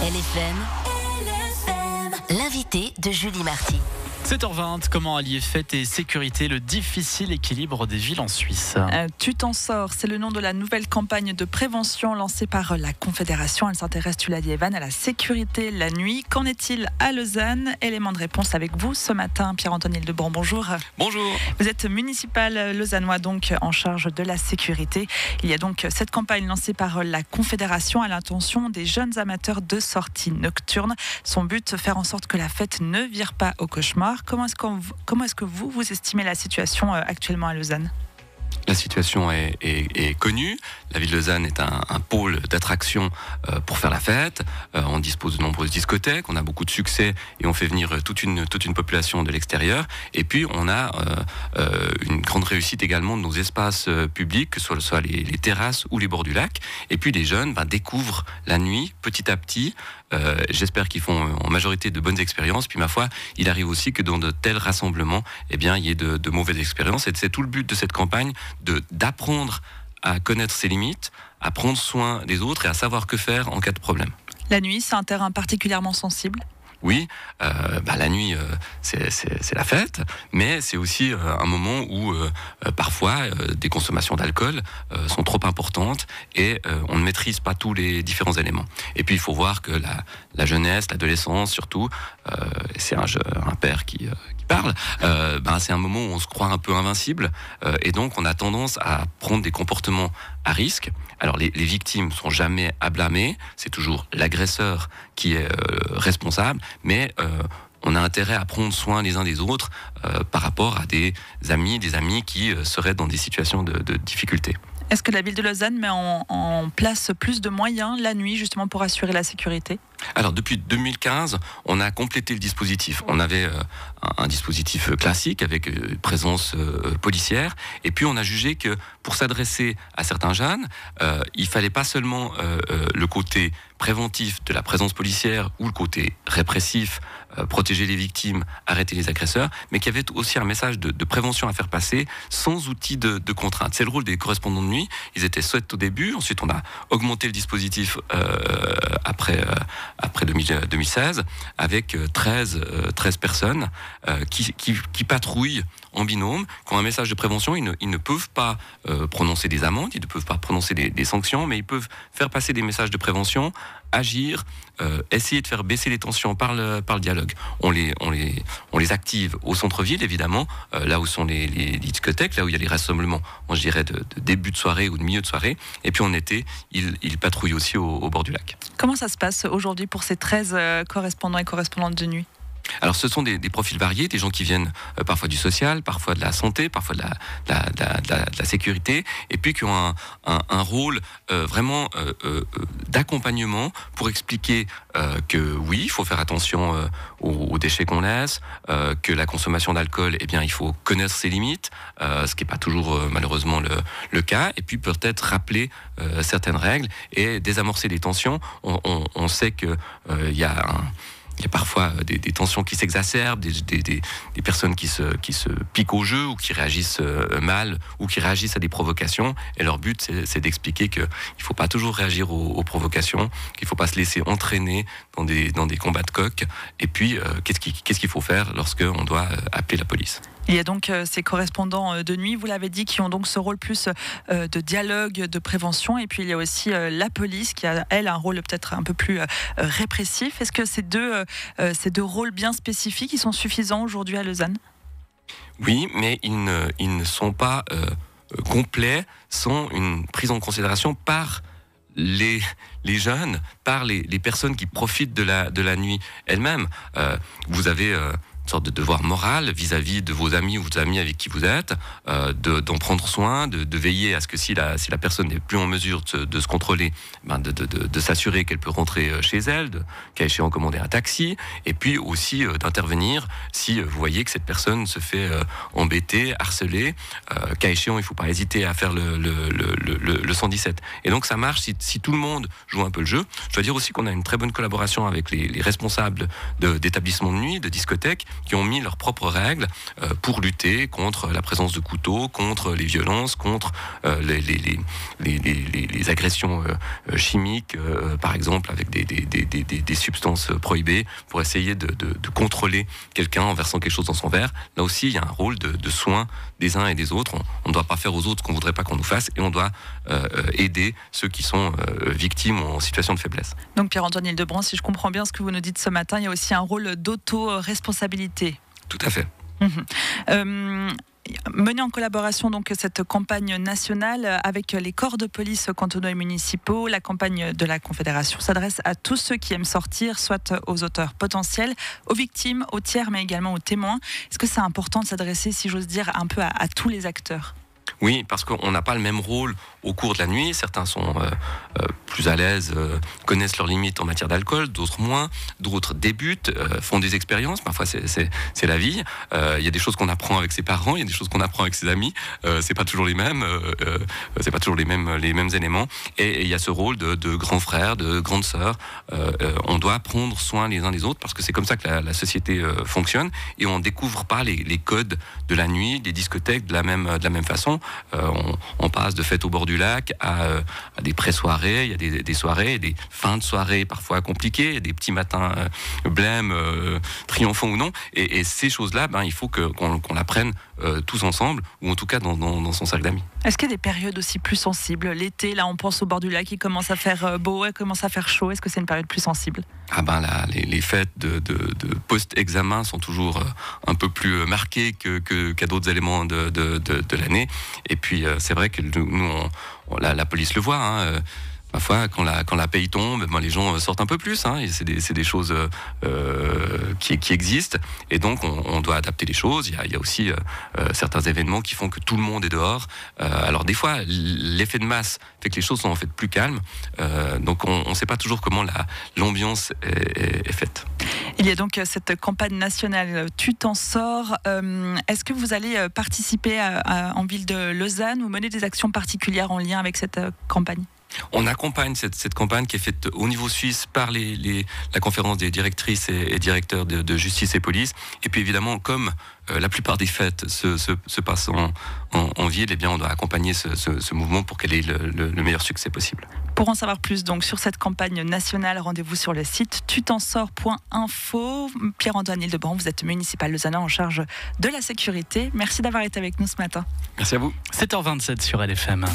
LFM, l'invité de Julie Marty. 7h20, comment allier fête et sécurité, le difficile équilibre des villes en Suisse. Tu t'en sors, c'est le nom de la nouvelle campagne de prévention lancée par la Confédération. Elle s'intéresse, tu l'as dit Evan, à la sécurité la nuit. Qu'en est-il à Lausanne? Élément de réponse avec vous ce matin. Pierre-Antoine Hildebrandt, bonjour. Bonjour. Vous êtes municipal lausannois, donc en charge de la sécurité. Il y a donc cette campagne lancée par la Confédération à l'intention des jeunes amateurs de sorties nocturnes. Son but, faire en sorte que la fête ne vire pas au cauchemar. Comment est-ce que vous estimez la situation actuellement à Lausanne ? La situation est connue. La ville de Lausanne est un pôle d'attraction pour faire la fête. On dispose de nombreuses discothèques, on a beaucoup de succès et on fait venir toute une population de l'extérieur. Et puis on a une grande réussite également de nos espaces publics, que ce soit les terrasses ou les bords du lac. Et puis les jeunes découvrent la nuit petit à petit. J'espère qu'ils font en majorité de bonnes expériences. Puis ma foi, il arrive aussi que dans de tels rassemblements, il y ait de mauvaises expériences. Et c'est tout le but de cette campagne, d'apprendre à connaître ses limites, à prendre soin des autres et à savoir que faire en cas de problème. La nuit, c'est un terrain particulièrement sensible ? Oui, la nuit, c'est la fête, mais c'est aussi un moment où parfois des consommations d'alcool sont trop importantes et on ne maîtrise pas tous les différents éléments. Et puis il faut voir que la jeunesse, l'adolescence surtout, c'est un père qui parle, c'est un moment où on se croit un peu invincible et donc on a tendance à prendre des comportements à risque. Alors les victimes sont jamais à blâmer, c'est toujours l'agresseur qui est responsable, mais on a intérêt à prendre soin les uns des autres par rapport à des amis qui seraient dans des situations de difficulté. Est-ce que la ville de Lausanne met en place plus de moyens la nuit justement pour assurer la sécurité ? Alors depuis 2015, on a complété le dispositif. On avait un dispositif classique avec présence policière, et puis on a jugé que pour s'adresser à certains jeunes, il fallait pas seulement le côté préventif de la présence policière ou le côté répressif, protéger les victimes, arrêter les agresseurs, mais qu'il y avait aussi un message de prévention à faire passer sans outil de contrainte. C'est le rôle des correspondants de nuit. Ils étaient 7 au début, ensuite on a augmenté le dispositif après 2016 avec 13 personnes qui patrouillent en binôme, qui ont un message de prévention. Ils ne peuvent pas prononcer des amendes, ils ne peuvent pas prononcer des sanctions, mais ils peuvent faire passer des messages de prévention, agir, essayer de faire baisser les tensions par le dialogue. On les active au centre-ville, évidemment, là où sont les discothèques, là où il y a les rassemblements, je dirais, de début de soirée ou de milieu de soirée. Et puis en été, ils patrouillent aussi au bord du lac. Comment ça se passe aujourd'hui pour ces 13 correspondants et correspondantes de nuit ? Alors ce sont des profils variés, des gens qui viennent parfois du social, parfois de la santé, parfois de la sécurité, et puis qui ont un rôle vraiment d'accompagnement pour expliquer que oui, il faut faire attention aux déchets qu'on laisse, que la consommation d'alcool, il faut connaître ses limites, ce qui n'est pas toujours malheureusement le cas, et puis peut-être rappeler certaines règles et désamorcer des tensions. On sait que il y a parfois des tensions qui s'exacerbent, des personnes qui se piquent au jeu ou qui réagissent mal ou qui réagissent à des provocations. Et leur but, c'est d'expliquer qu'il ne faut pas toujours réagir aux provocations, qu'il ne faut pas se laisser entraîner dans des combats de coq. Et puis, qu'est-ce qu'il faut faire lorsqu'on doit appeler la police ? Il y a donc ces correspondants de nuit, vous l'avez dit, qui ont donc ce rôle plus de dialogue, de prévention. Et puis il y a aussi la police qui a, elle, un rôle peut-être un peu plus répressif. Est-ce que ces deux rôles bien spécifiques, ils sont suffisants aujourd'hui à Lausanne ? Oui, mais ils ne sont pas complets sans une prise en considération par les jeunes, par les personnes qui profitent de la nuit elle-même. Vous avez une sorte de devoir moral vis-à-vis de vos amis ou vos amis avec qui vous êtes, d'en prendre soin, de veiller à ce que si la personne n'est plus en mesure de se contrôler, de s'assurer qu'elle peut rentrer chez elle, qu'à échéant commander un taxi, et puis aussi d'intervenir si vous voyez que cette personne se fait embêter, harceler, qu'à échéant il ne faut pas hésiter à faire le 117. Et donc ça marche si tout le monde joue un peu le jeu. Je dois dire aussi qu'on a une très bonne collaboration avec les responsables d'établissements de nuit, de discothèques, qui ont mis leurs propres règles pour lutter contre la présence de couteaux, contre les violences, contre les agressions chimiques, par exemple avec des substances prohibées, pour essayer de contrôler quelqu'un en versant quelque chose dans son verre. Là aussi, il y a un rôle de soin des uns et des autres. On ne doit pas faire aux autres ce qu'on ne voudrait pas qu'on nous fasse, et on doit aider ceux qui sont victimes ou en situation de faiblesse. Donc Pierre-Antoine Hildebrandt, si je comprends bien ce que vous nous dites ce matin, il y a aussi un rôle d'auto-responsabilité. Tout à fait. Menée en collaboration donc cette campagne nationale avec les corps de police cantonaux et municipaux, la campagne de la Confédération s'adresse à tous ceux qui aiment sortir, soit aux auteurs potentiels, aux victimes, aux tiers, mais également aux témoins. Est-ce que c'est important de s'adresser, si j'ose dire, un peu à tous les acteurs ? Oui, parce qu'on n'a pas le même rôle au cours de la nuit. Certains sont plus à l'aise, connaissent leurs limites en matière d'alcool, d'autres moins, d'autres débutent, font des expériences. Parfois, c'est la vie. Il y a des choses qu'on apprend avec ses parents, il y a des choses qu'on apprend avec ses amis. C'est pas toujours les mêmes, c'est pas toujours les mêmes éléments. Et il y a ce rôle de grand frère, de grande sœur. On doit prendre soin les uns des autres parce que c'est comme ça que la société fonctionne. Et on découvre pas les codes de la nuit, des discothèques de la même façon. On passe de fêtes au bord du lac à des pré-soirées, il y a des soirées, des fins de soirée parfois compliquées, des petits matins blêmes, triomphants ou non. Et ces choses-là, il faut qu'on l'apprenne tous ensemble, ou en tout cas dans son cercle d'amis. Est-ce qu'il y a des périodes aussi plus sensibles ? L'été, là on pense au bord du lac, il commence à faire beau, il commence à faire chaud. Est-ce que c'est une période plus sensible ? Là, les fêtes de post-examen sont toujours un peu plus marquées qu'à d'autres éléments de l'année. Et puis c'est vrai que nous, la police le voit. Parfois, quand la paye tombe, les gens sortent un peu plus. Et c'est des choses qui existent. Et donc, on doit adapter les choses. Il y a aussi certains événements qui font que tout le monde est dehors. Alors, des fois, l'effet de masse fait que les choses sont en fait plus calmes. Donc, on ne sait pas toujours comment l'ambiance est faite. Il y a donc cette campagne nationale Tu t'en sors. Est-ce que vous allez participer en ville de Lausanne ou mener des actions particulières en lien avec cette campagne ? On accompagne cette campagne qui est faite au niveau suisse par la conférence des directrices et directeurs de justice et police. Et puis évidemment, comme la plupart des fêtes se passent en ville, on doit accompagner ce mouvement pour qu'elle ait le meilleur succès possible. Pour en savoir plus donc sur cette campagne nationale, rendez-vous sur le site tutensors.info. Pierre-Antoine Hildebrandt, vous êtes municipal lausannois en charge de la sécurité. Merci d'avoir été avec nous ce matin. Merci à vous. 7h27 sur LFM.